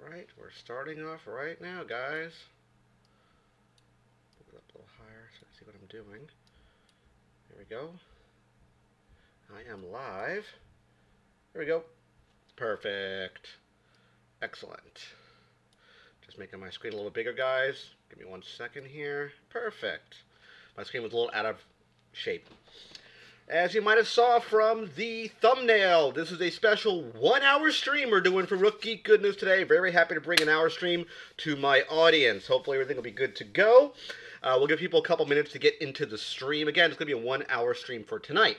Alright, we're starting off right now, guys. Put it up a little higher so I see what I'm doing. There we go. I am live. There we go. Perfect. Excellent. Just making my screen a little bigger, guys. Give me 1 second here. Perfect. My screen was a little out of shape. As you might have saw from the thumbnail, this is a special 1-hour stream we're doing for Rook Geek Goodness today. Very happy to bring an hour stream to my audience. Hopefully everything will be good to go. We'll give people a couple minutes to get into the stream. Again, it's going to be a 1-hour stream for tonight.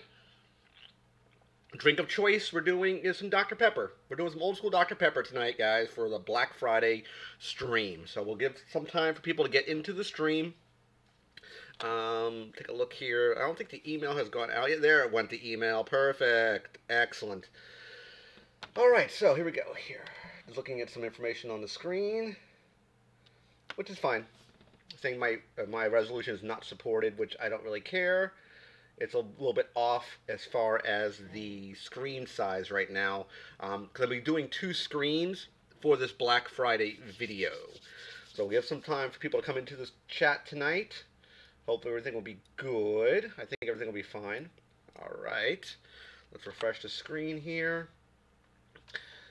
Drink of choice we're doing is some Dr. Pepper. We're doing some old school Dr. Pepper tonight, guys, for the Black Friday stream. So we'll give some time for people to get into the stream. Take a look here. I don't think the email has gone out yet. There it went, the email. Perfect. Excellent. All right, so here we go. Here, just looking at some information on the screen, which is fine. Saying my resolution is not supported, which I don't really care. It's a little bit off as far as the screen size right now, because I'll be doing 2 screens for this Black Friday video. So we have some time for people to come into this chat tonight. Hopefully everything will be good. I think everything will be fine. All right. Let's refresh the screen here.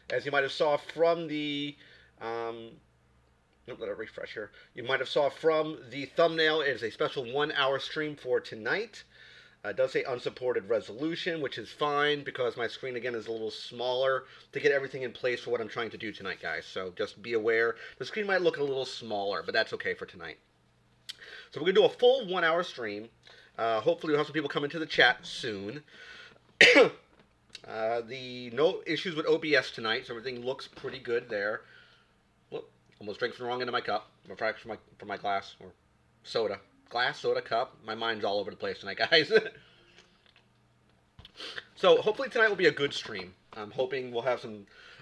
As you might have saw from the... let it refresh here. You might have saw from the thumbnail, it is a special 1-hour stream for tonight. It does say unsupported resolution, which is fine because my screen, again, is a little smaller to get everything in place for what I'm trying to do tonight, guys. So just be aware. The screen might look a little smaller, but that's okay for tonight. So we're going to do a full 1-hour stream. Hopefully we'll have some people come into the chat soon. No issues with OBS tonight, so everything looks pretty good there. Whoop, almost drank from the wrong end of my cup. From my glass, or soda. Glass, soda, cup. My mind's all over the place tonight, guys. So hopefully tonight will be a good stream. I'm hoping we'll have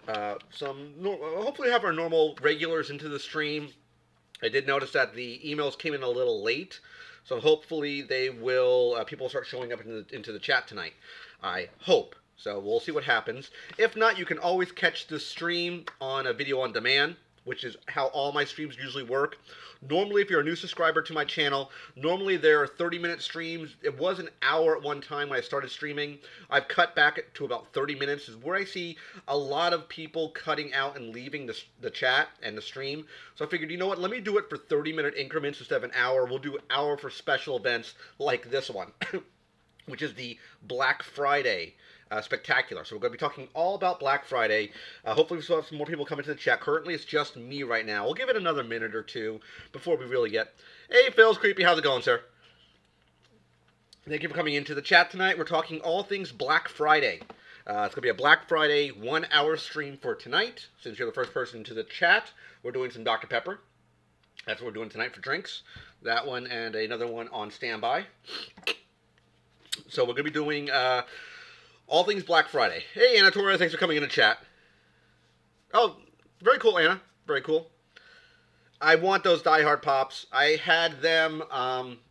hopefully have our normal regulars into the stream. I did notice that the emails came in a little late, so hopefully they will, people will start showing up into the chat tonight. I hope. So we'll see what happens. If not, you can always catch the stream on a video on demand, which is how all my streams usually work. Normally, if you're a new subscriber to my channel, normally there are 30-minute streams. It was an hour at one time when I started streaming. I've cut back to about 30 minutes. Is where I see a lot of people cutting out and leaving the chat and the stream. So I figured, you know what, let me do it for 30-minute increments instead of an hour. We'll do an hour for special events like this one, which is the Black Friday Spectacular. So we're going to be talking all about Black Friday. Hopefully we still have some more people come into the chat. Currently it's just me right now. We'll give it another minute or two before we really get... Hey, Phil's Creepy. How's it going, sir? Thank you for coming into the chat tonight. We're talking all things Black Friday. It's going to be a Black Friday 1-hour stream for tonight. Since you're the first person to the chat, we're doing some Dr. Pepper. That's what we're doing tonight for drinks. That one and another one on standby. So we're going to be doing... all things Black Friday. Hey, Anna Torres, thanks for coming in the chat. Oh, very cool, Anna. Very cool. I want those Die Hard Pops. I had them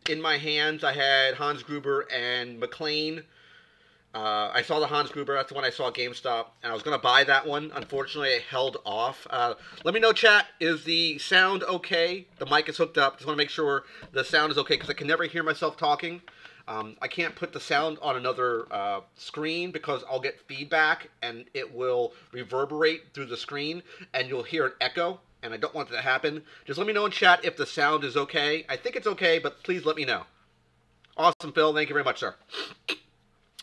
in my hands. I had Hans Gruber and McLean. I saw the Hans Gruber. That's the one I saw at GameStop. And I was going to buy that one. Unfortunately, I held off. Let me know, chat. Is the sound okay? The mic is hooked up. Just want to make sure the sound is okay because I can never hear myself talking. I can't put the sound on another screen because I'll get feedback and it will reverberate through the screen and you'll hear an echo, and I don't want that to happen. Just let me know in chat if the sound is okay. I think it's okay, but please let me know. Awesome, Phil. Thank you very much, sir.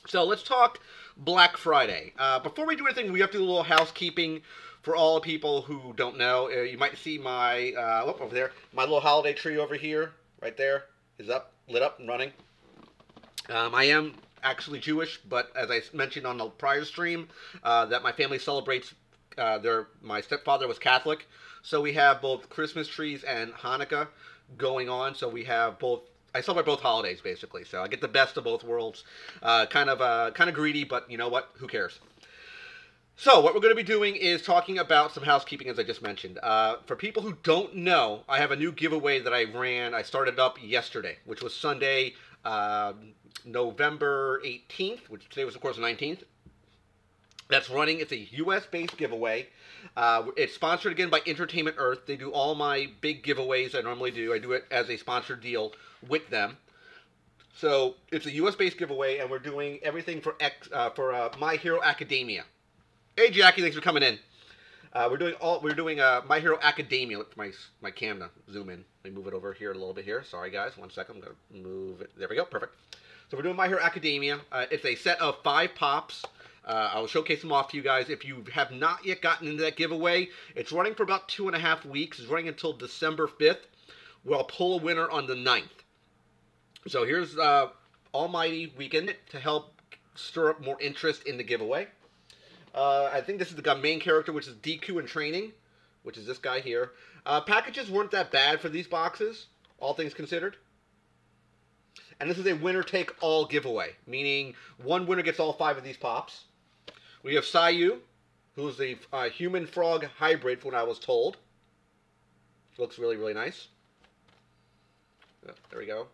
So let's talk Black Friday. Before we do anything, we have to do a little housekeeping for all the people who don't know. You might see my, over there, my little holiday tree over here, right there, is up, lit up and running. I am actually Jewish, but as I mentioned on the prior stream, that my family celebrates, my stepfather was Catholic, so we have both Christmas trees and Hanukkah going on, so we have both, I celebrate both holidays, basically, so I get the best of both worlds. Kind of greedy, but you know what, who cares? So, what we're going to be doing is talking about some housekeeping, as I just mentioned. For people who don't know, I have a new giveaway that I started up yesterday, which was Sunday, November 18th, which today was, of course, the 19th. that's running. It's a U.S.-based giveaway. It's sponsored again by Entertainment Earth. They do all my big giveaways I normally do. I do it as a sponsored deal with them. So it's a U.S.-based giveaway, and we're doing everything for My Hero Academia. Hey, Jackie, thanks for coming in. We're doing My Hero Academia. Look, my camera zoom in. Let me move it over here a little bit here. Sorry, guys. 1 second. I'm gonna move it. There we go. Perfect. So we're doing My Hero Academia. It's a set of 5 pops. I'll showcase them off to you guys. If you have not yet gotten into that giveaway, it's running for about 2.5 weeks. It's running until December 5th. We'll pull a winner on the 9th. So here's Almighty Weekend to help stir up more interest in the giveaway. I think this is the main character, which is DQ in training, which is this guy here. Packages weren't that bad for these boxes, all things considered. And this is a winner-take-all giveaway, meaning one winner gets all 5 of these pops. We have Sayu, who's the human-frog hybrid, from what I was told. Looks really, really nice. Oh, there we go.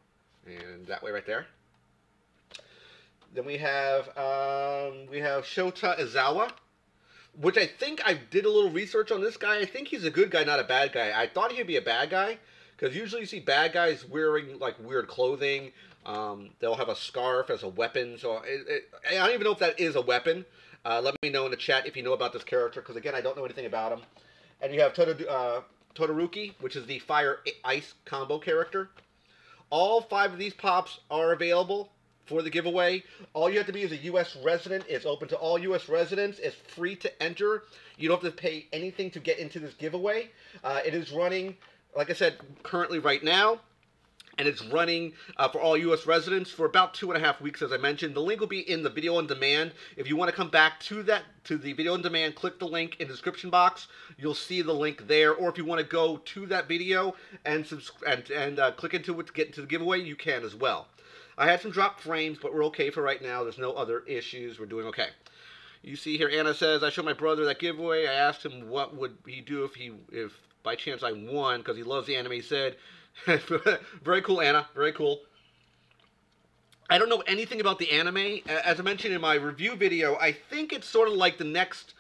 And that way right there. Then we have Shota Izawa, which I think I did a little research on this guy. I think he's a good guy, not a bad guy. I thought he'd be a bad guy, because usually you see bad guys wearing like weird clothing. They'll have a scarf as a weapon. So I don't even know if that is a weapon. Let me know in the chat if you know about this character, because again, I don't know anything about him. And you have Todoroki, which is the fire-ice combo character. All 5 of these pops are available for the giveaway. All you have to be is a U.S. resident. It's open to all U.S. residents. It's free to enter. You don't have to pay anything to get into this giveaway. It is running, like I said, currently right now. And it's running for all U.S. residents for about 2.5 weeks, as I mentioned. The link will be in the video on demand. If you want to come back to the video on demand, click the link in the description box. You'll see the link there. Or if you want to go to that video and click into it to get into the giveaway, you can as well. I had some dropped frames, but we're okay for right now. There's no other issues. We're doing okay. You see here, Anna says, I showed my brother that giveaway. I asked him what would he do if by chance I won, because he loves the anime. He said, very cool, Anna. Very cool. I don't know anything about the anime. As I mentioned in my review video, I think it's sort of like the next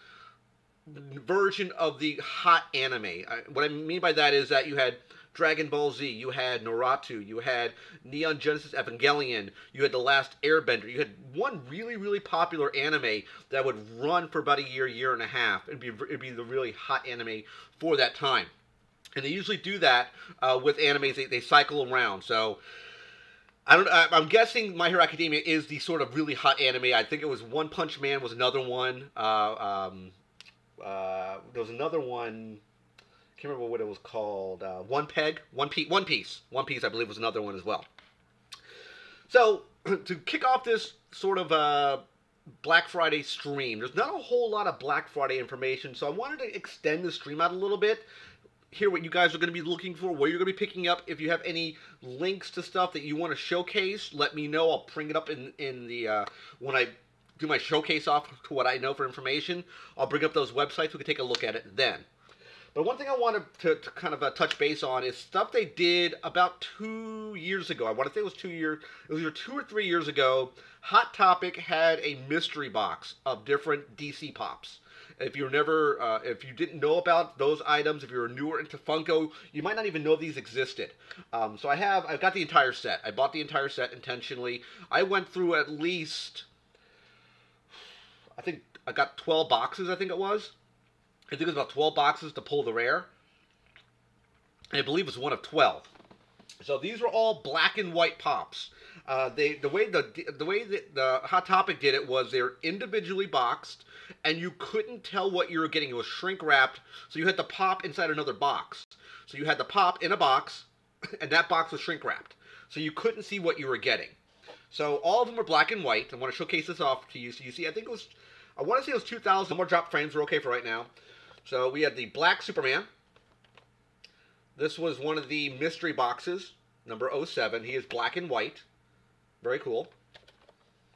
version of the hot anime. What I mean by that is that you had Dragon Ball Z, you had Naruto, you had Neon Genesis Evangelion, you had The Last Airbender. You had one really, really popular anime that would run for about a year and a half. It'd be the really hot anime for that time. And they usually do that with animes. They cycle around. So I'm guessing My Hero Academia is the sort of really hot anime. I think it was One Punch Man was another one. There was another one. I can't remember what it was called. One Piece, I believe, was another one as well. So to kick off this sort of Black Friday stream, there's not a whole lot of Black Friday information. So I wanted to extend the stream out a little bit. Hear what you guys are going to be looking for, what you're going to be picking up. If you have any links to stuff that you want to showcase, let me know. I'll bring it up in the when I do my showcase off to what I know for information. I'll bring up those websites. We can take a look at it then. But one thing I wanted to kind of touch base on is stuff they did about 2 years ago. I want to say it was 2 years. It was either 2 or 3 years ago. Hot Topic had a mystery box of different DC pops. If you didn't know about those items, if you're newer into Funko, you might not even know these existed. So I've got the entire set. I bought the entire set intentionally. I went through at least, I think I got 12 boxes, I think it was. I think it was about 12 boxes to pull the rare. And I believe it was one of 12. So these were all black and white pops. The way the Hot Topic did it was they're individually boxed, and you couldn't tell what you were getting. It was shrink wrapped, so you had the pop inside another box. So you had the pop in a box, and that box was shrink wrapped. So you couldn't see what you were getting. So all of them were black and white. I want to showcase this off to you so you see. I want to say it was 2,000. No more drop frames. We're okay for right now. So we had the black Superman. This was one of the mystery boxes, number 07. He is black and white. Very cool.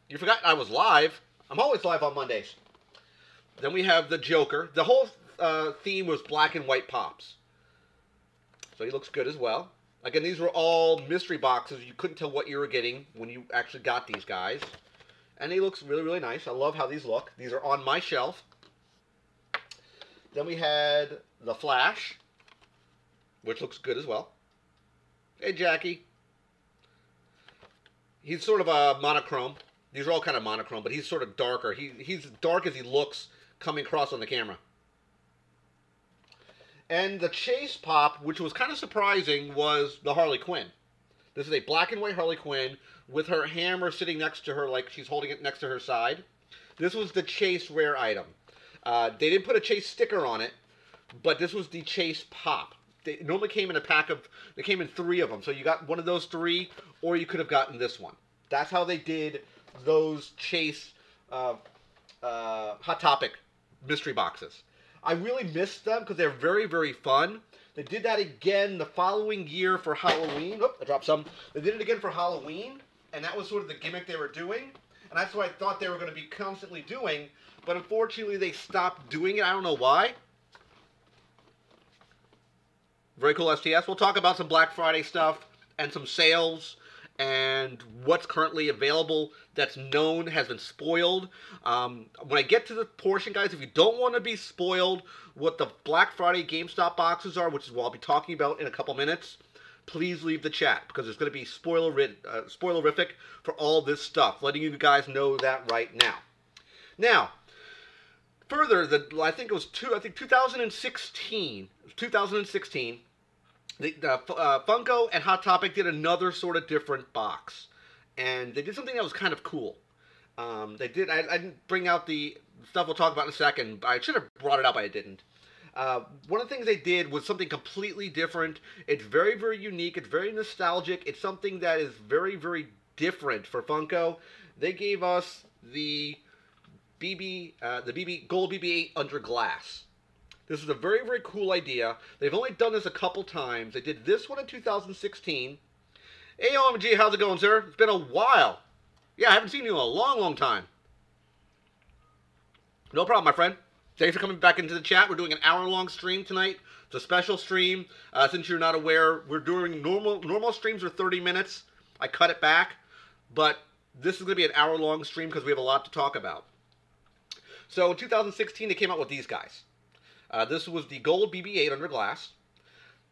You forgot I was live. I'm always live on Mondays. Then we have the Joker. The whole theme was black and white pops. So he looks good as well. Again, these were all mystery boxes. You couldn't tell what you were getting when you actually got these guys. and he looks really, really nice. I love how these look. These are on my shelf. Then we had the Flash, which looks good as well. Hey, Jackie. He's sort of a monochrome. These are all kind of monochrome, but he's sort of darker. He's dark as he looks coming across on the camera. And the Chase Pop, which was kind of surprising, was the Harley Quinn. This is a black and white Harley Quinn with her hammer sitting next to her like she's holding it next to her side. This was the Chase rare item. They didn't put a Chase sticker on it, but this was the Chase Pop. They normally came in a pack of, they came in 3 of them. So you got one of those 3, or you could have gotten this one. That's how they did those Chase Hot Topic mystery boxes. I really missed them because they're very, very fun. They did that again the following year for Halloween. Oh, I dropped some. They did it again for Halloween, and that was sort of the gimmick they were doing. And that's what I thought they were going to be constantly doing. But unfortunately, they stopped doing it. I don't know why. Very cool STS. We'll talk about some Black Friday stuff and some sales and what's currently available that's known has been spoiled. When I get to the portion, guys, if you don't want to be spoiled what the Black Friday GameStop boxes are, which is what I'll be talking about in a couple minutes, please leave the chat because it's going to be spoilerific for all this stuff. Letting you guys know that right now. Now, further, I think it was 2016. Funko and Hot Topic did another sort of different box, and they did something that was kind of cool. I didn't bring out the stuff we'll talk about in a second. I should have brought it up, but I didn't. One of the things they did was something completely different. It's very, very unique. It's very nostalgic. It's something that is very, very different for Funko. They gave us the Gold BB-8 Under Glass. This is a very, very cool idea. They've only done this a couple times. They did this one in 2016. Hey, OMG, how's it going, sir? It's been a while. Yeah, I haven't seen you in a long, long time. No problem, my friend. Thanks for coming back into the chat. We're doing an hour-long stream tonight. It's a special stream. Since you're not aware, we're doing normal streams are 30 minutes. I cut it back. But this is going to be an hour-long stream because we have a lot to talk about. So in 2016, they came out with these guys. This was the Gold BB-8 Under Glass.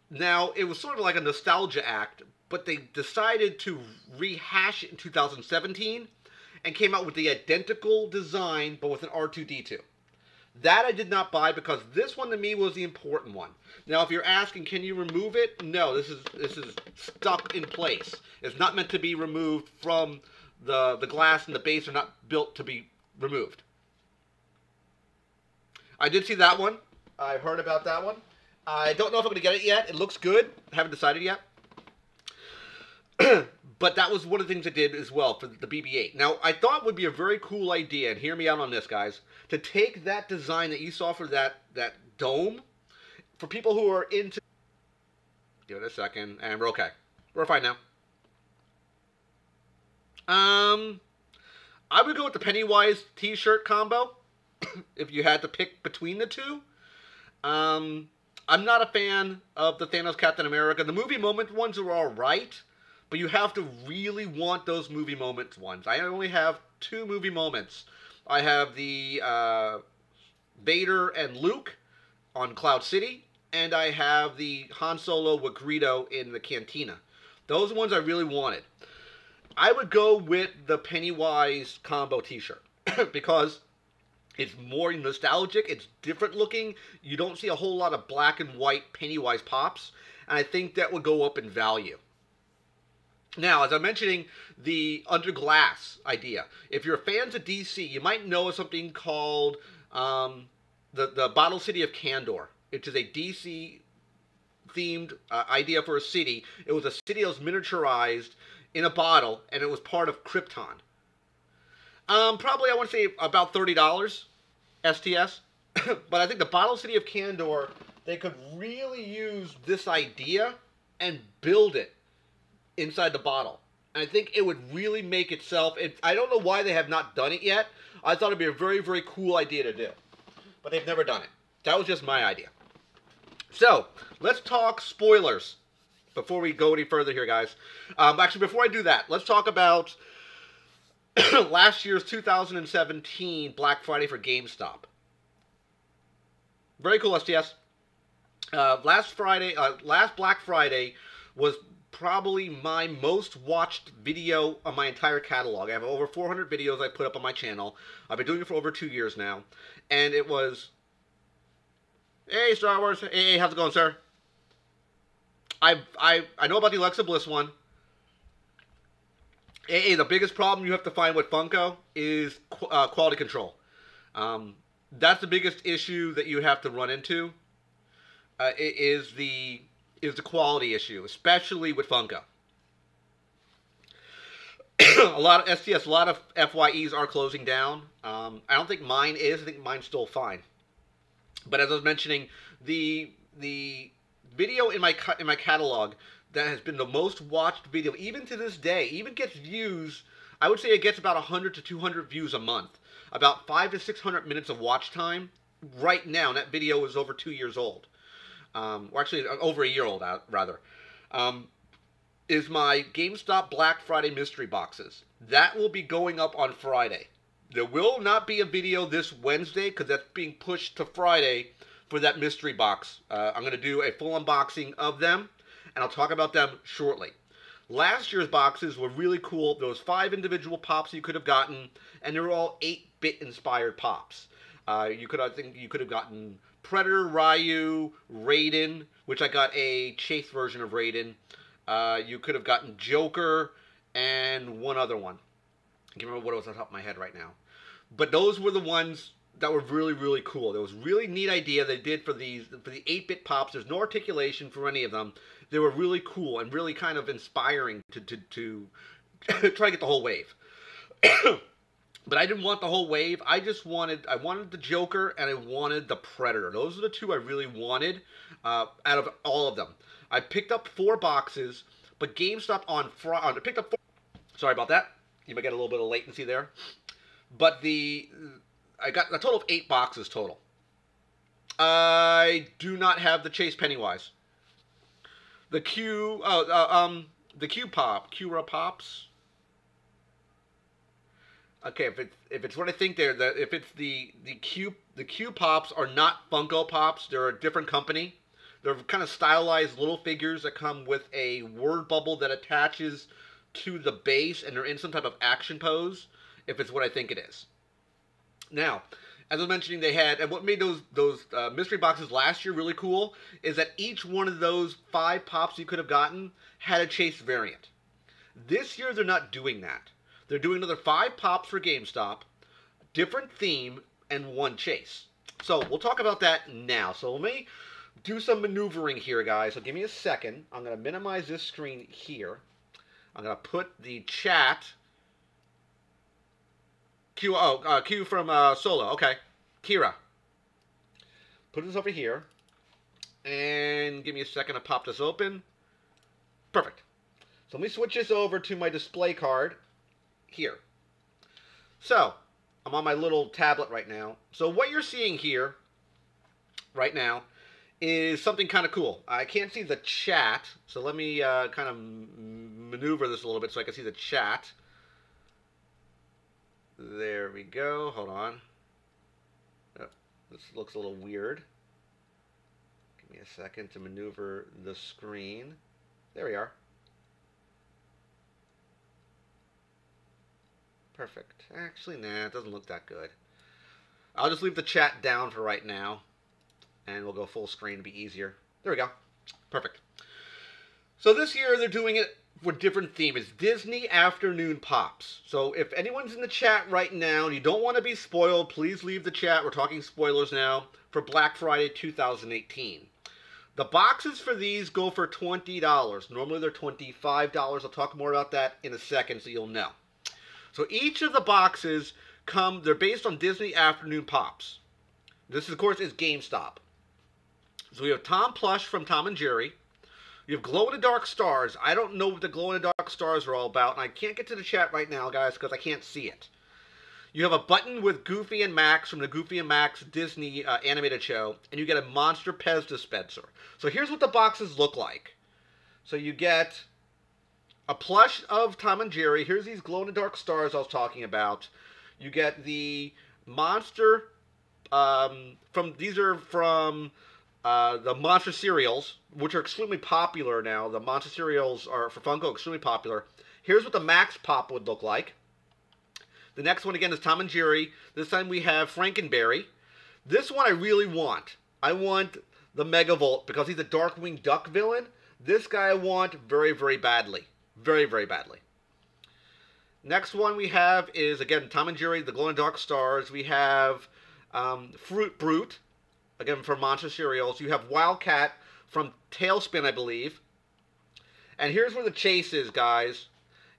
Now, it was sort of like a nostalgia act, but they decided to rehash it in 2017 and came out with the identical design, but with an R2-D2. That I did not buy because this one to me was the important one. Now, if you're asking, can you remove it? No, this is stuck in place. It's not meant to be removed from the glass, and the base are not built to be removed. I did see that one. I've heard about that one. I don't know if I'm going to get it yet. It looks good. I haven't decided yet. But that was one of the things I did as well for the BB-8. Now, I thought it would be a very cool idea, and hear me out on this, guys, to take that design that you saw for that dome, for people who are into... Give it a second, and we're okay. We're fine now. I would go with the Pennywise t-shirt combo, if you had to pick between the two. I'm not a fan of the Thanos Captain America. The movie moment ones are alright, but you have to really want those movie moments ones. I only have 2 movie moments. I have the Vader and Luke on Cloud City, and I have the Han Solo with Greedo in the Cantina. Those are ones I really wanted. I would go with the Pennywise combo t-shirt because it's more nostalgic, it's different looking, you don't see a whole lot of black and white Pennywise pops, and I think that would go up in value. Now, as I'm mentioning, the Under Glass idea. If you're fans of DC, you might know of something called the Bottle City of Kandor. It is a DC-themed idea for a city. It was a city that was miniaturized in a bottle, and it was part of Krypton. Probably, I want to say, about $30 STS. But I think the Bottle City of Kandor, they could really use this idea and build it inside the bottle. And I think it would really make itself... I don't know why they have not done it yet. I thought it'd be a very, very cool idea to do. But they've never done it. That was just my idea. So, let's talk spoilers before we go any further here, guys. Actually, before I do that, let's talk about last year's 2017 Black Friday for GameStop. Very cool, STS. Last Black Friday was probably my most watched video on my entire catalog. I have over 400 videos I put up on my channel. I've been doing it for over 2 years now, and it was. Hey, Star Wars. Hey, how's it going, sir? I know about the Alexa Bliss one. Hey, the biggest problem you have to find with Funko is quality control. That's the biggest issue that you have to run into. Is the quality issue, especially with Funko. A lot of STS, a lot of FYEs are closing down. I don't think mine is. I think mine's still fine. But as I was mentioning, the video in my catalog that has been the most watched video, even to this day, even gets views. I would say it gets about 100 to 200 views a month. About 500 to 600 minutes of watch time. Right now, and that video is over 2 years old. Or actually, over a year old, rather. Is my GameStop Black Friday mystery boxes. That will be going up on Friday. There will not be a video this Wednesday because that's being pushed to Friday for that mystery box. I'm going to do a full unboxing of them, and I'll talk about them shortly. Last year's boxes were really cool. There was 5 individual pops you could have gotten, and they were all 8-bit inspired pops. I think you could have gotten Predator, Ryu, Raiden, which I got a Chase version of Raiden. You could have gotten Joker and one other one. I can't remember what it was on top of my head right now. But those were the ones that were really, really cool. There was a really neat idea they did for the 8-bit pops. There's no articulation for any of them. They were really cool and really kind of inspiring to try to get the whole wave. But I didn't want the whole wave. I wanted the Joker and I wanted the Predator. Those are the two I really wanted out of all of them. I picked up 4 boxes, but GameStop on Friday, picked up 4. Sorry about that. You might get a little bit of latency there. But I got a total of 8 boxes total. I do not have the Chase Pennywise. The Cura Pops. Okay, if it's what I think if it's the Q Pops are not Funko Pops, they're a different company. They're kind of stylized little figures that come with a word bubble that attaches to the base, and they're in some type of action pose, if it's what I think it is. Now, as I was mentioning, they had, and what made those mystery boxes last year really cool is that each one of those 5 pops you could have gotten had a Chase variant. This year, they're not doing that. They're doing another 5 pops for GameStop, different theme, and 1 Chase. So, we'll talk about that now. So, let me do some maneuvering here, guys. So, give me a second. I'm going to minimize this screen here. I'm going to put the chat. Q from Solo. Okay. Kira. Put this over here. And give me a second to pop this open. Perfect. So let me switch this over to my display card here. So, I'm on my little tablet right now. So what you're seeing here right now is something kind of cool. I can't see the chat, so let me kind of maneuver this a little bit so I can see the chat. There we go. Hold on. Oh, this looks a little weird. Give me a second to maneuver the screen. There we are. Perfect. Actually, nah, it doesn't look that good. I'll just leave the chat down for right now. And we'll go full screen to be easier. There we go. Perfect. So this year they're doing it for different theme. It's Disney Afternoon Pops. So if anyone's in the chat right now and you don't want to be spoiled, please leave the chat. We're talking spoilers now for Black Friday 2018. The boxes for these go for $20. Normally they're $25. I'll talk more about that in a second so you'll know. So each of the boxes they're based on Disney Afternoon Pops. This, of course, is GameStop. So we have Tom Plush from Tom and Jerry. You have glow-in-the-dark stars. I don't know what the glow-in-the-dark stars are all about, and I can't get to the chat right now, guys, because I can't see it. You have a button with Goofy and Max from the Goofy and Max Disney animated show, and you get a Monster Pez dispenser. So here's what the boxes look like. So you get a plush of Tom and Jerry. Here's these glow-in-the-dark stars I was talking about. You get the monster these are from the monster cereals, which are extremely popular now. The monster cereals are for Funko extremely popular. Here's what the Max Pop would look like. The next one again is Tom and Jerry. This time we have Frankenberry. This one I really want. I want the Megavolt because he's a Darkwing Duck villain. This guy I want very, very badly. Very, very badly. Next one we have is, again, Tom and Jerry, the glow-in-the-dark stars. We have Fruit Brute, again, from Monster Cereals. You have Wildcat from Tailspin, I believe. And here's where the chase is, guys.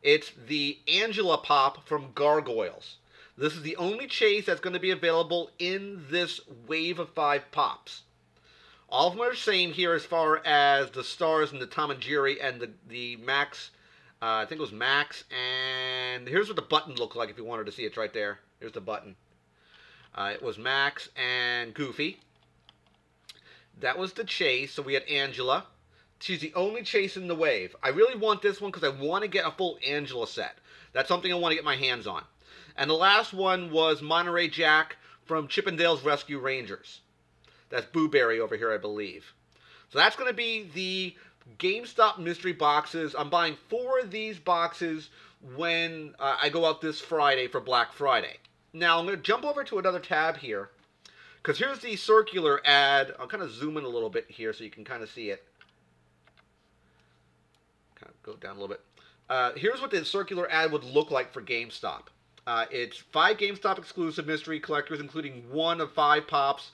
It's the Angela Pop from Gargoyles. This is the only chase that's going to be available in this wave of 5 pops. All of them are the same here as far as the stars and the Tom and Jerry and the Max. I think it was Max. And here's what the button looked like if you wanted to see it right there. Here's the button. It was Max and Goofy. That was the chase. So we had Angela. She's the only chase in the wave. I really want this one because I want to get a full Angela set. That's something I want to get my hands on. And the last one was Monterey Jack from Chippendale's Rescue Rangers. That's Boo Berry over here, I believe. So that's going to be the GameStop mystery boxes. I'm buying 4 of these boxes when I go out this Friday for Black Friday. Now, I'm going to jump over to another tab here. Because here's the circular ad. I'll kind of zoom in a little bit here so you can kind of see it. Kind of go down a little bit. Here's what the circular ad would look like for GameStop. It's 5 GameStop exclusive mystery collectors, including 1 of 5 pops.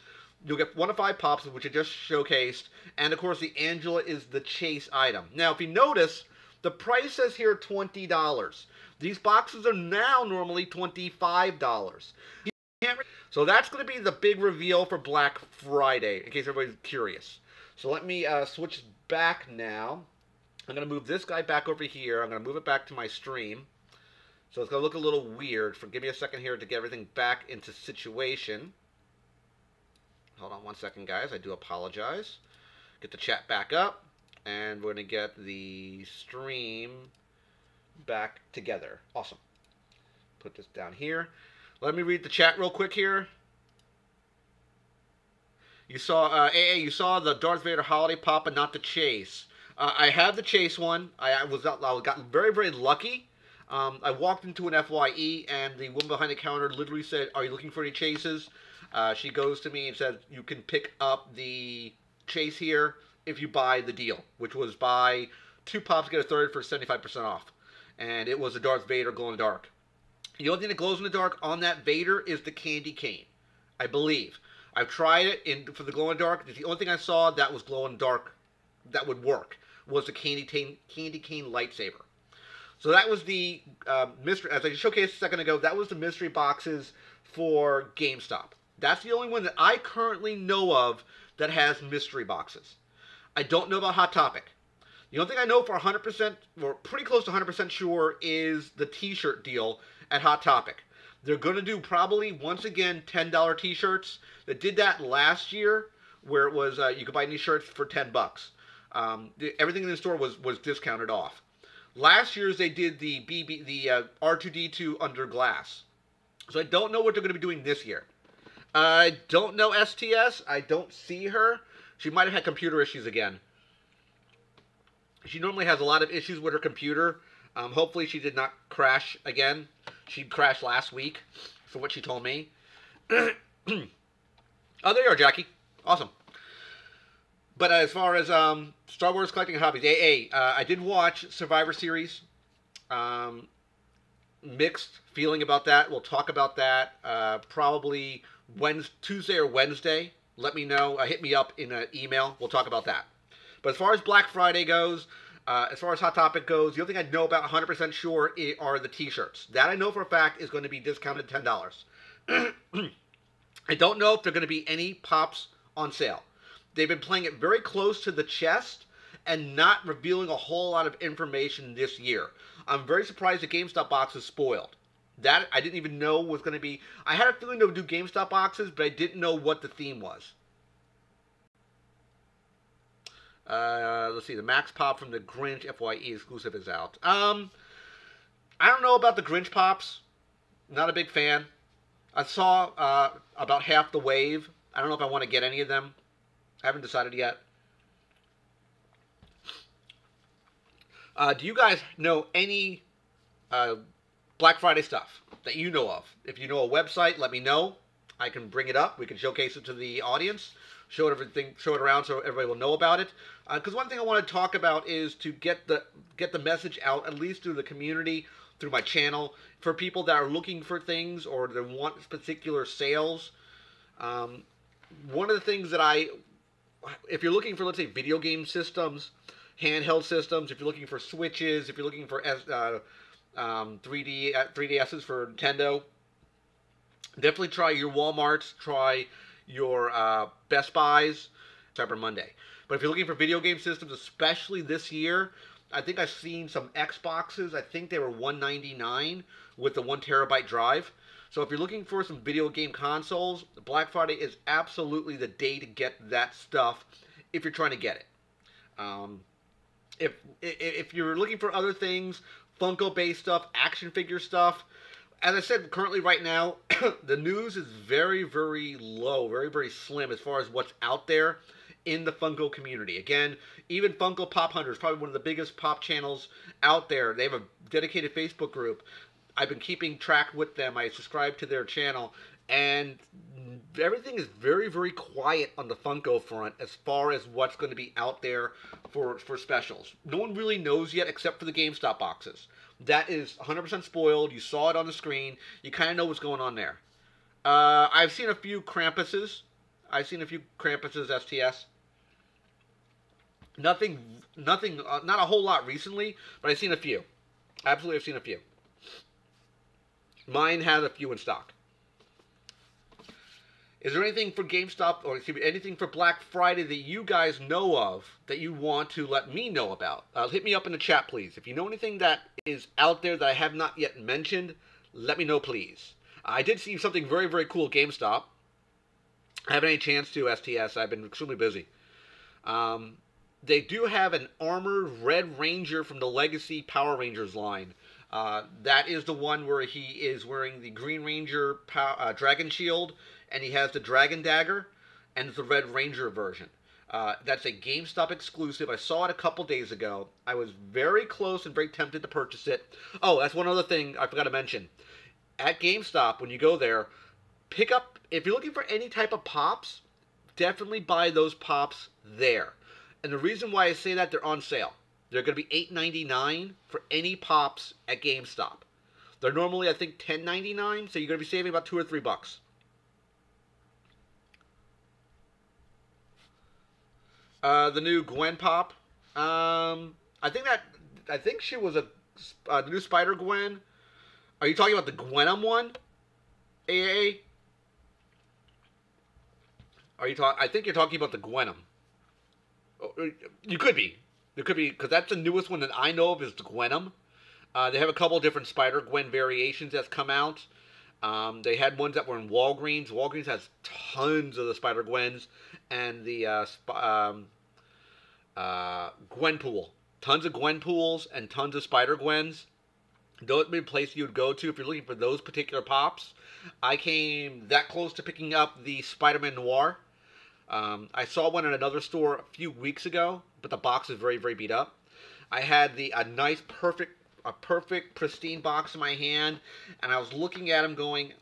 You'll get 1 of 5 pops, which I just showcased. And, of course, the Angela is the chase item. Now, if you notice, the price says here $20. These boxes are now normally $25. So that's going to be the big reveal for Black Friday, in case everybody's curious. So let me switch back now. I'm going to move this guy back over here. I'm going to move it back to my stream. So it's going to look a little weird. Give me a second here to get everything back into situation. Hold on one second, guys. I do apologize. Get the chat back up. And we're going to get the stream back together. Awesome. Put this down here. Let me read the chat real quick here. You saw, AA, you saw the Darth Vader holiday pop and not the chase. I have the chase one. I got very, very lucky. I walked into an FYE and the woman behind the counter literally said, "Are you looking for any chases?" She goes to me and says, "You can pick up the chase here if you buy the deal," which was buy 2 pops, get a third for 75% off. And it was a Darth Vader glow in the dark. The only thing that glows in the dark on that Vader is the candy cane, I believe. I've tried it for the glow in the dark. The only thing I saw that was glow in the dark that would work was the candy cane lightsaber. So that was the mystery, as I showcased a second ago, that was the mystery boxes for GameStop. That's the only one that I currently know of that has mystery boxes. I don't know about Hot Topic. The only thing I know for 100%, or pretty close to 100% sure, is the t-shirt deal at Hot Topic. They're going to do probably, once again, $10 t-shirts. They did that last year, where it was, you could buy any shirts for $10. Everything in the store was discounted off. Last year's they did the R2-D2 Under Glass. So I don't know what they're going to be doing this year. I don't know STS. I don't see her. She might have had computer issues again. She normally has a lot of issues with her computer. Hopefully she did not crash again. She crashed last week, for what she told me. Oh, there you are, Jackie. Awesome. But as far as Star Wars collecting hobbies, I did watch Survivor Series. Mixed feeling about that. We'll talk about that probably Tuesday or Wednesday. Let me know. Hit me up in an email. We'll talk about that. But as far as Black Friday goes, as far as Hot Topic goes, the only thing I know about 100% sure are the t-shirts. That I know for a fact is going to be discounted $10. I don't know if there are going to be any pops on sale. They've been playing it very close to the chest and not revealing a whole lot of information this year. I'm very surprised the GameStop box is spoiled. That I didn't even know was going to be... I had a feeling they would do GameStop boxes, but I didn't know what the theme was. Let's see. The Max Pop from the Grinch FYE exclusive is out. I don't know about the Grinch Pops. Not a big fan. I saw about half the wave. I don't know if I want to get any of them. I haven't decided yet. Do you guys know any Black Friday stuff that you know of? If you know a website, let me know. I can bring it up. We can showcase it to the audience. Show it around so everybody will know about it. Because one thing I want to talk about is to get the message out, at least through the community, through my channel, for people that are looking for things or that want particular sales. One of the things that if you're looking for, let's say, video game systems, handheld systems, if you're looking for Switches, if you're looking for 3DSs for Nintendo, definitely try your Walmarts, try your Best Buys, Cyber Monday. But if you're looking for video game systems, especially this year, I think I've seen some Xboxes. I think they were $199 with the 1 terabyte drive. So if you're looking for some video game consoles, Black Friday is absolutely the day to get that stuff if you're trying to get it. If you're looking for other things, Funko-based stuff, action figure stuff, as I said, currently right now, the news is very, very low, very, very slim as far as what's out there in the Funko community. Again, even Funko Pop Hunter is probably one of the biggest pop channels out there. They have a dedicated Facebook group. I've been keeping track with them. I subscribe to their channel, and everything is very, very quiet on the Funko front as far as what's going to be out there for specials. No one really knows yet except for the GameStop boxes. That is 100% spoiled. You saw it on the screen. You kind of know what's going on there. I've seen a few Krampuses. STS. Nothing, not a whole lot recently, but I've seen a few. Absolutely, I've seen a few. Mine has a few in stock. Is there anything for GameStop, or excuse me, anything for Black Friday that you guys know of that you want to let me know about? Hit me up in the chat, please. If you know anything that is out there that I have not yet mentioned, let me know, please. I did see something very, very cool at GameStop. I haven't had any chance to, STS. I've been extremely busy. They do have an armored Red Ranger from the Legacy Power Rangers line. That is the one where he is wearing the Green Ranger Dragon Shield, and he has the Dragon Dagger, and it's the Red Ranger version. That's a GameStop exclusive. I saw it a couple days ago. I was very close and very tempted to purchase it. Oh, that's one other thing I forgot to mention. At GameStop, when you go there, pick up, if you're looking for any type of pops, definitely buy those pops there. And the reason why I say that, they're on sale. They're going to be $8.99 for any pops at GameStop. They're normally, I think, $10.99, so you're going to be saving about $2 or $3. The new Gwen pop. I think she was the new Spider Gwen. Are you talking about the Gwenum one? AAA? I think you're talking about the Gwenum. You could be. There could be, because that's the newest one that I know of is the Gwenum. They have a couple different Spider-Gwen variations that's come out. They had ones that were in Walgreens. Walgreens has tons of the Spider-Gwens. And the Gwenpool. Tons of Gwenpools and tons of Spider-Gwens. Those would be a place you would go to if you're looking for those particular pops. I came that close to picking up the Spider-Man Noir. I saw one in another store a few weeks ago, but the box is very, very beat up. I had a nice, perfect, pristine box in my hand, and I was looking at them going,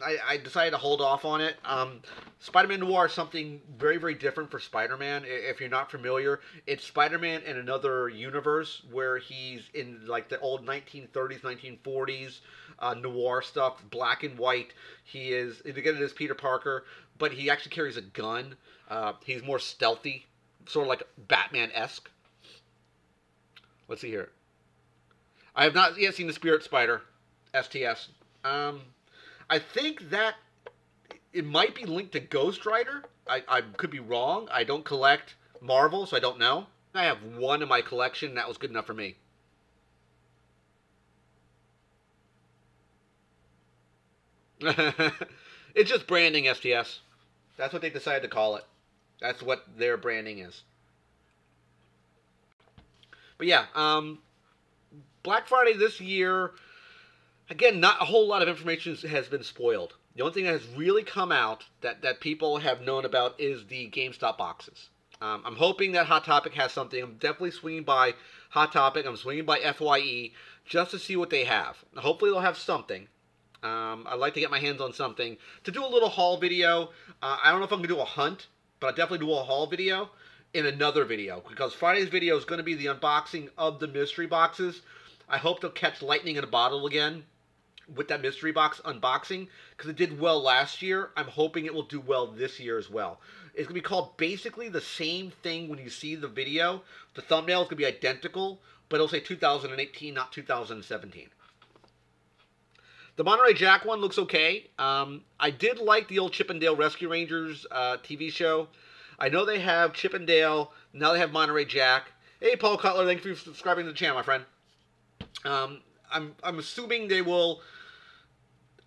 I decided to hold off on it. Spider-Man Noir is something very, very different for Spider-Man. If you're not familiar, it's Spider-Man in another universe where he's in like the old 1930s, 1940s noir stuff, black and white. Again, it is Peter Parker, but he actually carries a gun. He's more stealthy, sort of like Batman-esque. Let's see here. I have not yet seen the Spirit Spider, STS. I think that it might be linked to Ghost Rider. I could be wrong. I don't collect Marvel, so I don't know. I have one in my collection, and that was good enough for me. It's just branding, STS. That's what they decided to call it. That's what their branding is. But yeah, Black Friday this year, again, not a whole lot of information has been spoiled. The only thing that has really come out that people have known about is the GameStop boxes. I'm hoping that Hot Topic has something. I'm definitely swinging by Hot Topic. I'm swinging by FYE just to see what they have. Hopefully they'll have something. I'd like to get my hands on something to do a little haul video. I don't know if I'm going to do a hunt, but I'll definitely do a haul video in another video, because Friday's video is going to be the unboxing of the mystery boxes. I hope they'll catch lightning in a bottle again with that mystery box unboxing, because it did well last year. I'm hoping it will do well this year as well. It's going to be called basically the same thing when you see the video. The thumbnail is going to be identical, but it'll say 2018, not 2017. The Monterey Jack one looks okay. I did like the old Chip 'n Dale Rescue Rangers TV show. I know they have Chip 'n Dale. Now they have Monterey Jack. Hey, Paul Cutler, thank you for subscribing to the channel, my friend. I'm assuming they will.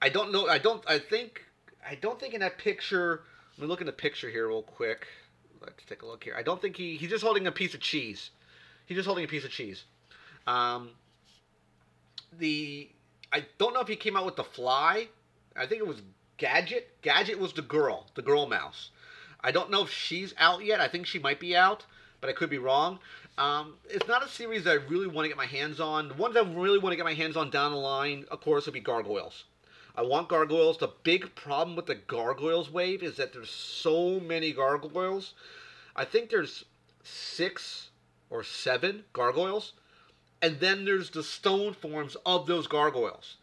I don't know. I don't think in that picture. Let me look at the picture here real quick. Let's take a look here. I don't think he's just holding a piece of cheese. He's just holding a piece of cheese. I don't know if he came out with the Fly. I think it was Gadget. Gadget was the girl mouse. I don't know if she's out yet. I think she might be out, but I could be wrong. It's not a series that I really want to get my hands on. The ones I really want to get my hands on down the line, of course, would be Gargoyles. I want Gargoyles. The big problem with the Gargoyles wave is that there's so many Gargoyles. I think there's 6 or 7 Gargoyles. And then there's the stone forms of those Gargoyles.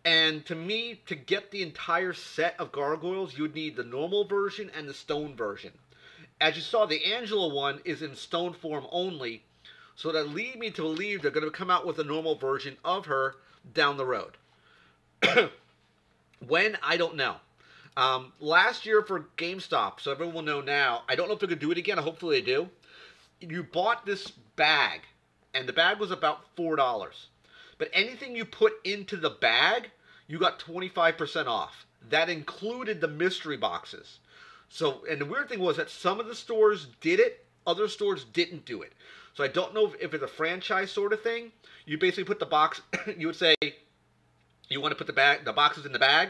And to me, to get the entire set of Gargoyles, you would need the normal version and the stone version. As you saw, the Angela one is in stone form only. So that leads me to believe they're going to come out with a normal version of her down the road. When? I don't know. Last year for GameStop, so everyone will know now, I don't know if they're going to do it again. Hopefully they do. You bought this bag, and the bag was about $4. But anything you put into the bag, you got 25% off. That included the mystery boxes. So, and the weird thing was that some of the stores did it, other stores didn't do it. So I don't know if it's a franchise sort of thing. You basically put the box, you would say, you want to put the boxes in the bag,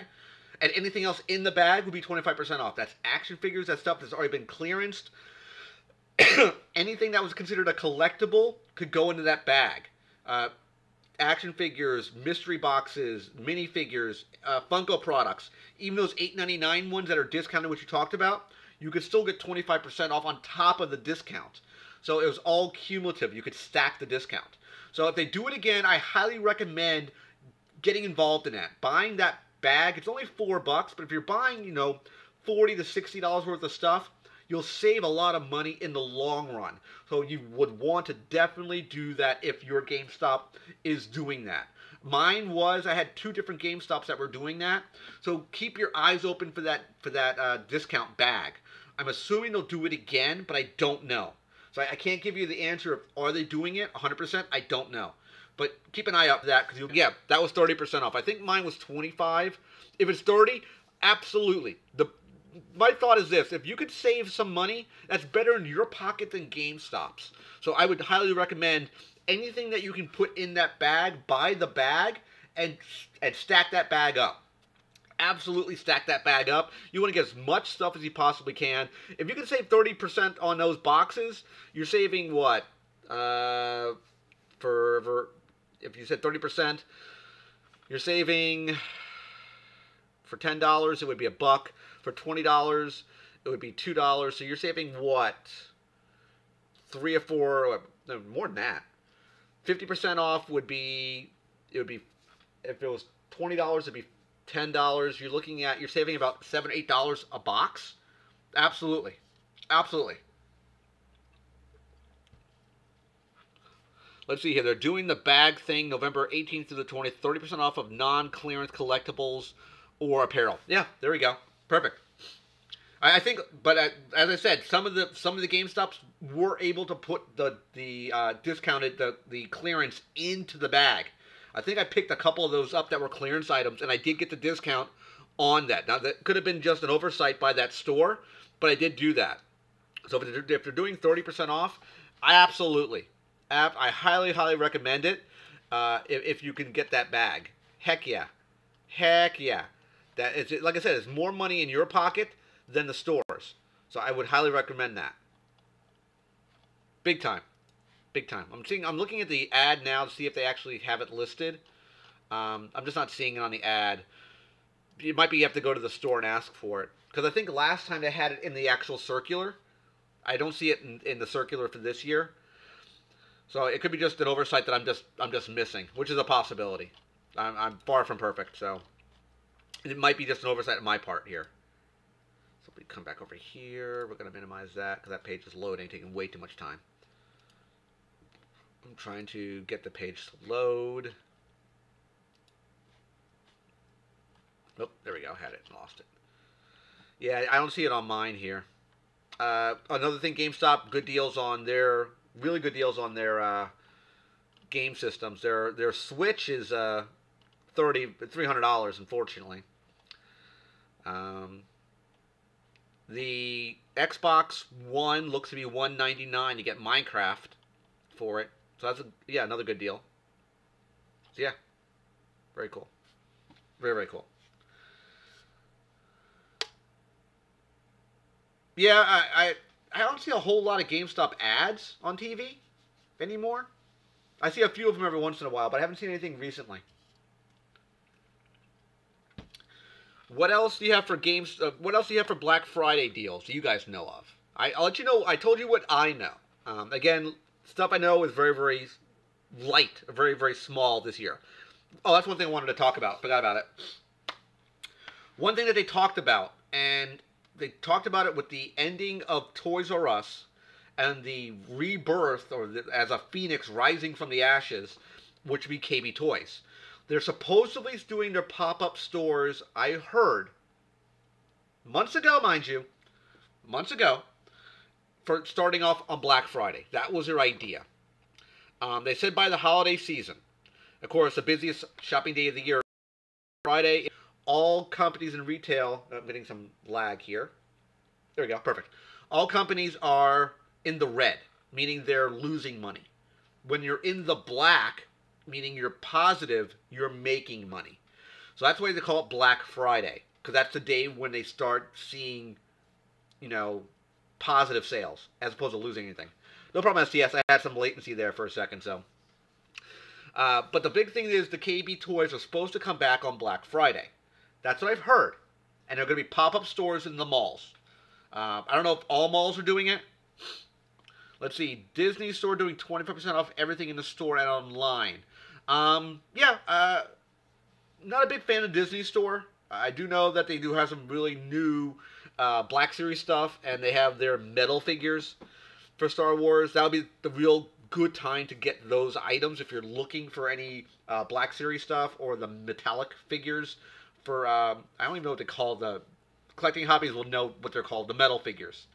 and anything else in the bag would be 25% off. That's action figures, that stuff that's already been clearanced. Anything that was considered a collectible could go into that bag. Action figures, mystery boxes, minifigures, Funko products, even those $8.99 ones that are discounted, which you talked about, you could still get 25% off on top of the discount. So it was all cumulative. You could stack the discount. So if they do it again, I highly recommend getting involved in that. Buying that bag, it's only $4, but if you're buying, $40 to $60 worth of stuff, you'll save a lot of money in the long run. So you would want to definitely do that if your GameStop is doing that. Mine was, I had 2 different GameStops that were doing that. So keep your eyes open for that discount bag. I'm assuming they'll do it again, but I don't know. So I can't give you the answer of, are they doing it 100%? I don't know. But keep an eye out for that, because yeah, that was 30% off. I think mine was 25. If it's 30, absolutely. My thought is this: if you could save some money, that's better in your pocket than GameStop's. So I would highly recommend anything that you can put in that bag, buy the bag, and stack that bag up. Absolutely stack that bag up. You want to get as much stuff as you possibly can. If you can save 30% on those boxes, you're saving what? If you said 30%, you're saving, for $10, it would be $1. For $20, it would be $2. So you're saving what? 3 or 4, no, more than that. 50% off would be, if it was $20, it'd be $10. You're saving about $7 or $8 a box. Absolutely. Absolutely. Let's see here. They're doing the bag thing November 18th through the 20th. 30% off of non-clearance collectibles or apparel. Yeah, there we go. Perfect. I think, but as I said, some of the GameStops were able to put the discounted the clearance into the bag. I think I picked a couple of those up that were clearance items, and I did get the discount on that. Now that could have been just an oversight by that store, but I did do that. So if they're doing 30% off, I absolutely, I highly, highly recommend it. If you can get that bag, heck yeah, heck yeah. That is, like I said, it's more money in your pocket than the stores. So I would highly recommend that. Big time, big time. I'm looking at the ad now to see if they actually have it listed. I'm just not seeing it on the ad. It might be you have to go to the store and ask for it, because I think last time they had it in the actual circular. I don't see it in the circular for this year. So it could be just an oversight that I'm just missing, which is a possibility. I'm far from perfect, so it might be just an oversight on my part here. So we come back over here. We're going to minimize that because that page is loading, taking way too much time. I'm trying to get the page to load. Oh, there we go. Had it, lost it. Yeah, I don't see it on mine here. Another thing, GameStop, good deals on their really good deals on their game systems. Their Switch is $300, unfortunately. The Xbox One looks to be $199. You get Minecraft for it, so that's another good deal. So yeah, very cool, very very cool. Yeah, I don't see a whole lot of GameStop ads on TV anymore. I see a few of them every once in a while, but I haven't seen anything recently. What else do you have for games? What else do you have for Black Friday deals? Do you guys know of? I'll let you know. I told you what I know. Again, stuff I know is very very light, very very small this year. Oh, that's one thing I wanted to talk about. Forgot about it. One thing that they talked about, and they talked about it with the ending of Toys R Us and the rebirth, or as a phoenix rising from the ashes, which would be KB Toys. They're supposedly doing their pop-up stores, I heard, months ago, mind you, months ago, for starting off on Black Friday. That was their idea. They said by the holiday season. Of course, the busiest shopping day of the year, Friday. All companies in retail, I'm getting some lag here. There we go, perfect. All companies are in the red, meaning they're losing money. When you're in the black, meaning you're positive, you're making money. So that's why they call it Black Friday, because that's the day when they start seeing, positive sales, as opposed to losing anything. No problem, STS. I had some latency there for a second, so. But the big thing is the KB Toys are supposed to come back on Black Friday. That's what I've heard. And they're going to be pop-up stores in the malls. I don't know if all malls are doing it. Let's see. Disney Store doing 25% off everything in the store and online. Not a big fan of Disney Store. I do know that they do have some really new Black Series stuff, and they have their metal figures for Star Wars. That'll be the real good time to get those items if you're looking for any Black Series stuff or the metallic figures for, I don't even know what they call the, collecting hobbies will know what they're called, the metal figures,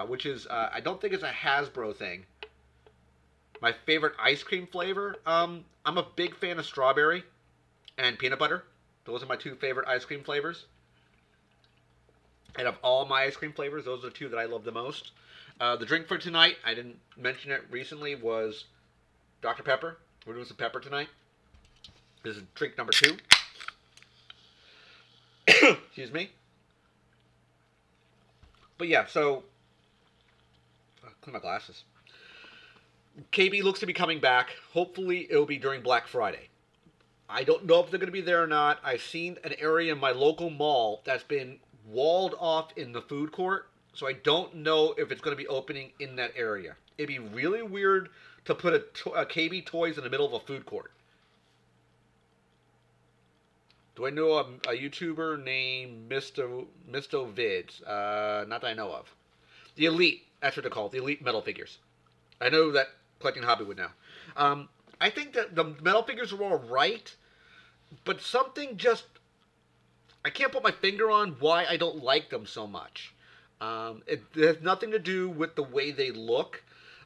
which is, I don't think it's a Hasbro thing. My favorite ice cream flavor, I'm a big fan of strawberry and peanut butter. Those are my two favorite ice cream flavors. And of all my ice cream flavors, those are the two that I love the most. The drink for tonight, I didn't mention it recently, was Dr. Pepper. We're doing some pepper tonight. This is drink number 2. Excuse me. But yeah, so clean my glasses. KB looks to be coming back. Hopefully, it'll be during Black Friday. I don't know if they're going to be there or not. I've seen an area in my local mall that's been walled off in the food court, so I don't know if it's going to be opening in that area. It'd be really weird to put a KB Toys in the middle of a food court. Do I know a YouTuber named Misto Vids? Not that I know of. The Elite, that's what they're called, the Elite metal figures. I know that Collecting Hobby would know. I think that the metal figures are all right, but something just, I can't put my finger on why I don't like them so much. It has nothing to do with the way they look.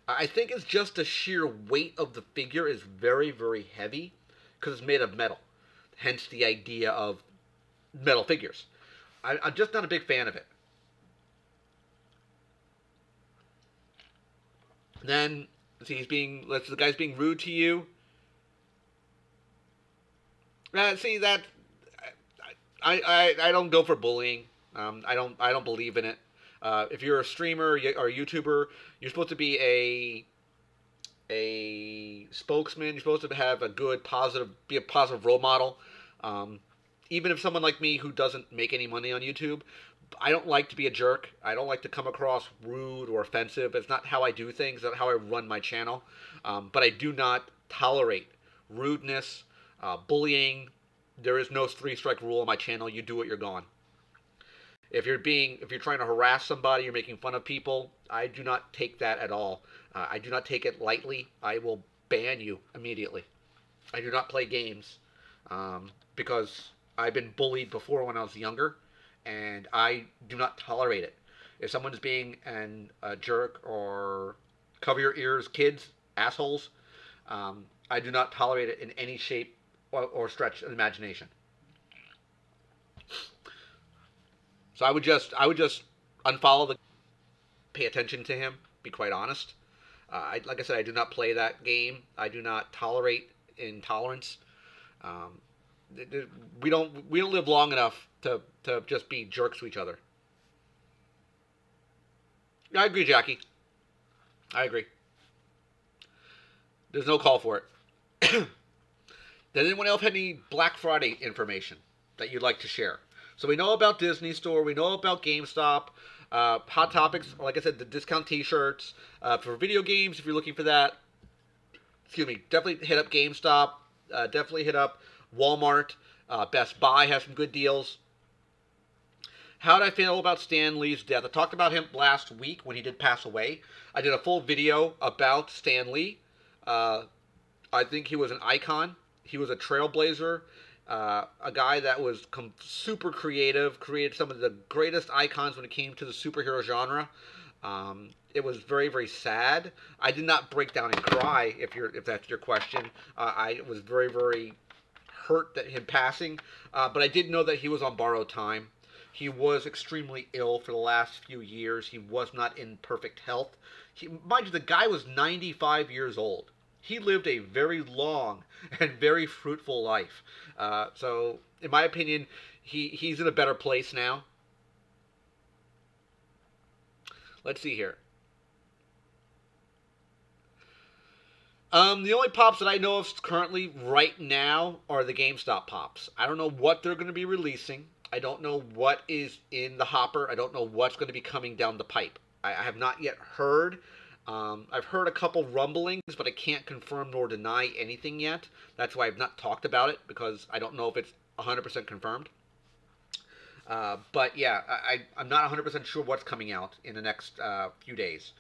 I think it's just the sheer weight of the figure is very, very heavy because it's made of metal. Hence the idea of metal figures. I'm just not a big fan of it. Then see the guy's being rude to you. See that I don't go for bullying. I don't believe in it. If you're a streamer or a YouTuber, you're supposed to be a spokesman. You're supposed to have be a positive role model. Um, Even if someone like me who doesn't make any money on YouTube, I don't like to be a jerk. I don't like to come across rude or offensive. It's not how I do things. It's not how I run my channel. But I do not tolerate rudeness, bullying. There is no three-strike rule on my channel. You do it, you're gone. If you're trying to harass somebody, you're making fun of people, I do not take that at all. I do not take it lightly. I will ban you immediately. I do not play games because I've been bullied before when I was younger, and I do not tolerate it. If someone's being a jerk or cover your ears, kids, assholes, I do not tolerate it in any shape or stretch of imagination. So I would just unfollow the, pay attention to him. Be quite honest. Like I said, I do not play that game. I do not tolerate intolerance. Um, we don't live long enough to just be jerks to each other. I agree, Jackie. I agree. There's no call for it. Does anyone else have any Black Friday information that you'd like to share? So we know about Disney Store. We know about GameStop. Hot Topics, like I said, the discount T-shirts. For video games, if you're looking for that, excuse me, definitely hit up GameStop. Definitely hit up Walmart. Best Buy has some good deals. How did I feel about Stan Lee's death? I talked about him last week when he did pass away. I did a full video about Stan Lee. I think he was an icon. He was a trailblazer. A guy that was super creative, created some of the greatest icons when it came to the superhero genre. It was very, very sad. I did not break down and cry, if that's your question. I was very, very hurt that him passing, but I did know that he was on borrowed time. He was extremely ill for the last few years. He was not in perfect health. Mind you, the guy was 95 years old. He lived a very long and very fruitful life. So, in my opinion, he's in a better place now. Let's see here. The only pops that I know of currently right now are the GameStop pops. I don't know what they're going to be releasing. I don't know what is in the hopper. I don't know what's going to be coming down the pipe. I have not yet heard. I've heard a couple rumblings, but I can't confirm nor deny anything yet. That's why I've not talked about it, because I don't know if it's 100% confirmed. But yeah, I'm not 100% sure what's coming out in the next few days.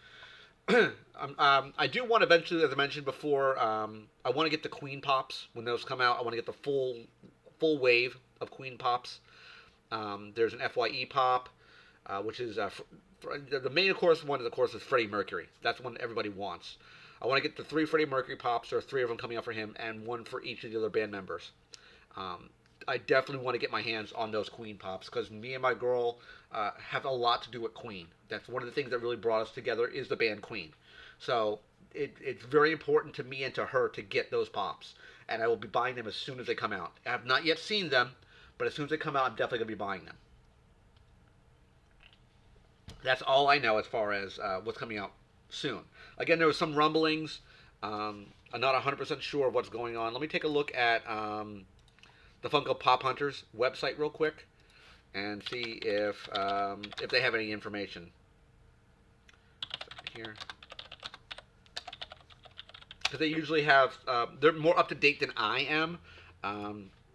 I do want eventually, as I mentioned before, I want to get the Queen Pops when those come out. I want to get the full wave of Queen Pops. There's an FYE Pop, which is the main, of course, one, of course, is Freddie Mercury. That's one everybody wants. I want to get the 3 Freddie Mercury Pops. There are 3 of them coming out for him, and 1 for each of the other band members. I definitely want to get my hands on those Queen Pops, because me and my girl have a lot to do with Queen. That's one of the things that really brought us together, is the band Queen. So it's very important to me and to her to get those Pops, and I will be buying them as soon as they come out. I have not yet seen them, but as soon as they come out, I'm definitely going to be buying them. That's all I know as far as what's coming out soon. Again, there was some rumblings. I'm not 100% sure of what's going on. Let me take a look at the Funko Pop Hunters website real quick and see if they have any information. Here, because they usually have, they're more up to date than I am.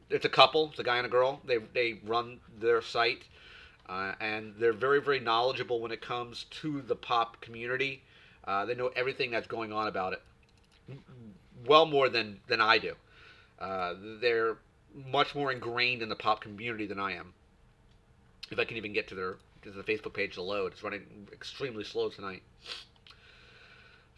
It's a couple, it's a guy and a girl. They run their site, and they're very, very knowledgeable when it comes to the pop community. They know everything that's going on about it, well more than I do. They're much more ingrained in the pop community than I am. If I can even get to the Facebook page to load. It's running extremely slow tonight.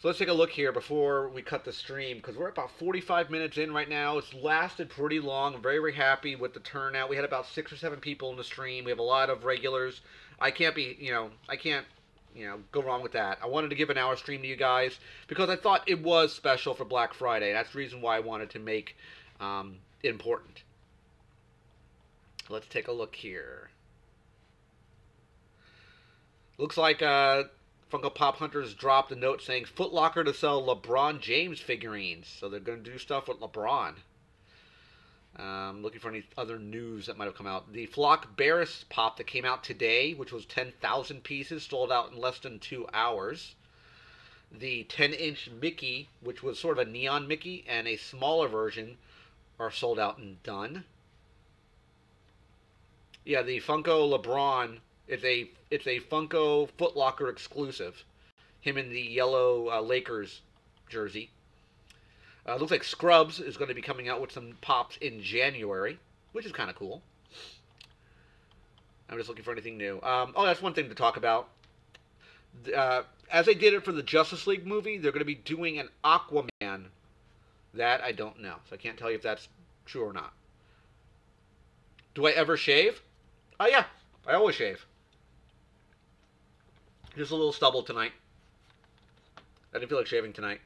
So let's take a look here before we cut the stream, because we're about 45 minutes in right now. It's lasted pretty long. I'm very, very happy with the turnout. We had about 6 or 7 people in the stream. We have a lot of regulars. I can't go wrong with that. I wanted to give an hour stream to you guys because I thought it was special for Black Friday. That's the reason why I wanted to make it important. Let's take a look here. Looks like Funko Pop Hunters dropped a note saying Foot Locker to sell LeBron James figurines. So they're going to do stuff with LeBron. Looking for any other news that might have come out. The Flock Barris Pop that came out today, which was 10,000 pieces, sold out in less than 2 hours. The 10-inch Mickey, which was sort of a neon Mickey, and a smaller version are sold out and done. Yeah, the Funko LeBron, it's a Funko Foot Locker exclusive. Him in the yellow Lakers jersey. Looks like Scrubs is going to be coming out with some pops in January, which is kind of cool. I'm just looking for anything new. Oh, that's one thing to talk about. As they did it for the Justice League movie, they're going to be doing an Aquaman. That I don't know, so I can't tell you if that's true or not. Do I ever shave? Oh, yeah. I always shave. Just a little stubble tonight. I didn't feel like shaving tonight.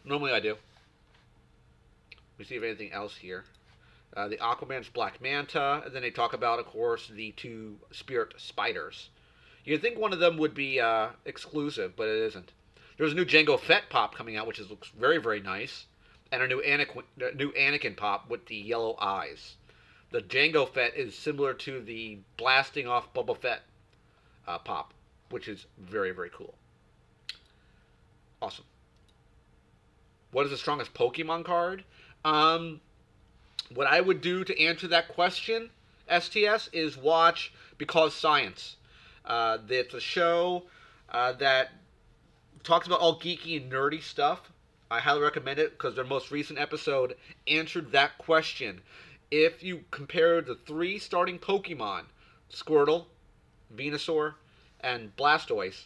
Normally I do. Let me see if anything else here. The Aquaman's Black Manta, and then they talk about, of course, the 2 Spirit Spiders. You'd think one of them would be exclusive, but it isn't. There's a new Jango Fett pop coming out, which looks very, very nice, and a new Anakin pop with the yellow eyes. The Jango Fett is similar to the blasting off Boba Fett pop, which is very, very cool. Awesome. What is the strongest Pokemon card? What I would do to answer that question, STS, is watch Because Science. It's a show that talks about all geeky and nerdy stuff. I highly recommend it because their most recent episode answered that question. If you compare the 3 starting Pokemon, Squirtle, Venusaur, and Blastoise,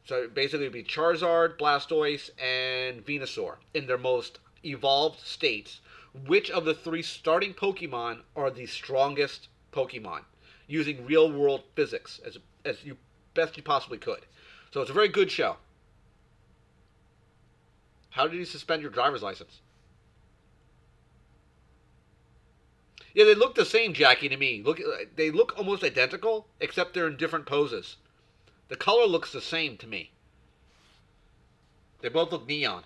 so basically it would be Charizard, Blastoise, and Venusaur in their most evolved states. Which of the 3 starting Pokemon are the strongest Pokemon? Using real-world physics as you best you possibly could. So it's a very good show. How did you suspend your driver's license? Yeah, they look the same, Jackie, to me. They look almost identical, except they're in different poses. The color looks the same to me. They both look neon.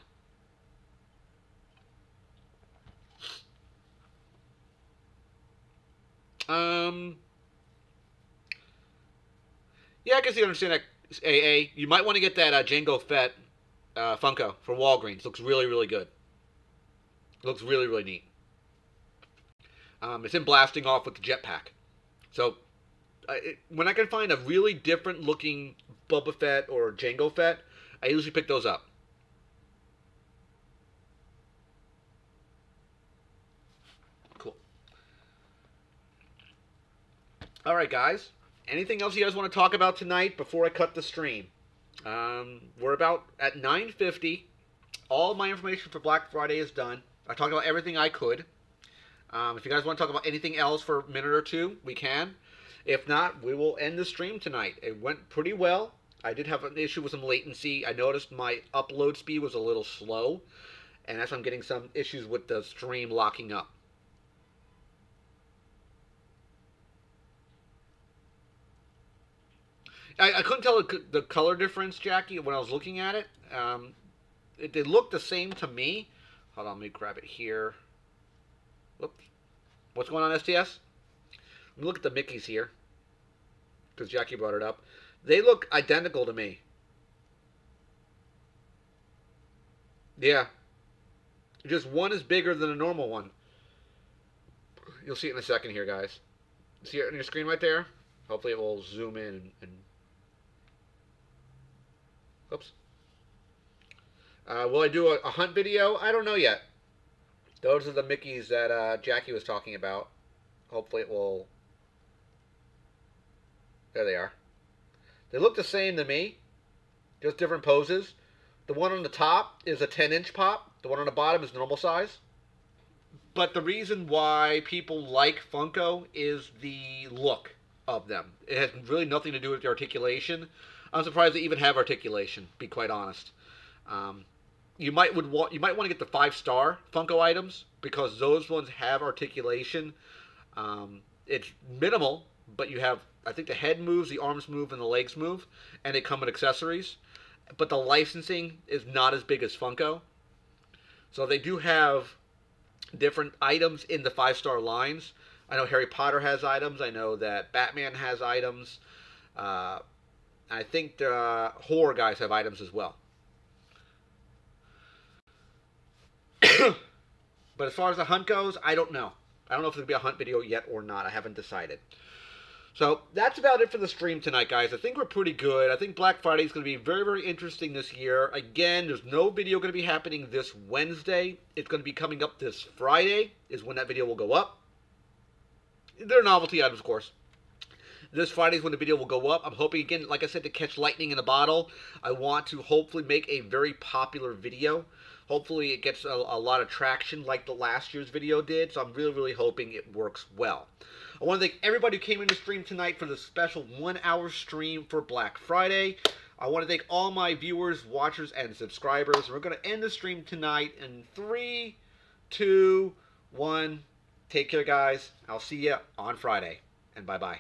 Yeah, I can see understand that, AA. You might want to get that Jango Fett Funko for Walgreens. Looks really, really good. Looks really, really neat. It's in blasting off with the jetpack. So, when I can find a really different looking Boba Fett or Jango Fett, I usually pick those up. Cool. Alright, guys. Anything else you guys want to talk about tonight before I cut the stream? We're about at 9:50. All my information for Black Friday is done. I talked about everything I could. If you guys want to talk about anything else for a minute or two, we can. If not, we will end the stream tonight. It went pretty well. I did have an issue with some latency. I noticed my upload speed was a little slow, and that's why I'm getting some issues with the stream locking up. I couldn't tell the color difference, Jackie, when I was looking at it. They looked the same to me. Hold on, let me grab it here. Whoops. What's going on, STS? Let me look at the Mickeys here, because Jackie brought it up. They look identical to me. Yeah. Just one is bigger than a normal one. You'll see it in a second here, guys. See it on your screen right there? Hopefully it will zoom in and oops. Will I do a hunt video? I don't know yet. Those are the Mickeys that Jackie was talking about. Hopefully it will... There they are. They look the same to me. Just different poses. The one on the top is a 10-inch pop. The one on the bottom is normal size. But the reason why people like Funko is the look. of them. It has really nothing to do with the articulation. I'm surprised they even have articulation, to be quite honest. You might want to get the 5-star Funko items because those ones have articulation. It's minimal, but you have, I think the head moves, the arms move, and the legs move, and they come with accessories. But the licensing is not as big as Funko. So they do have different items in the 5-star lines. I know Harry Potter has items. I know that Batman has items. I think the horror guys have items as well. But as far as the hunt goes, I don't know. I don't know if there'll be a hunt video yet or not. I haven't decided. So that's about it for the stream tonight, guys. I think we're pretty good. I think Black Friday is going to be very, very interesting this year. Again, there's no video going to be happening this Wednesday. It's going to be coming up this Friday is when that video will go up. They're novelty items, of course. This Friday is when the video will go up. I'm hoping, again, like I said, to catch lightning in a bottle. I want to hopefully make a very popular video. Hopefully it gets a lot of traction like the last year's video did. So I'm really, really hoping it works well. I want to thank everybody who came in the stream tonight for the special 1-hour stream for Black Friday. I want to thank all my viewers, watchers, and subscribers. We're going to end the stream tonight in 3, 2, 1. Take care, guys. I'll see you on Friday. And bye-bye.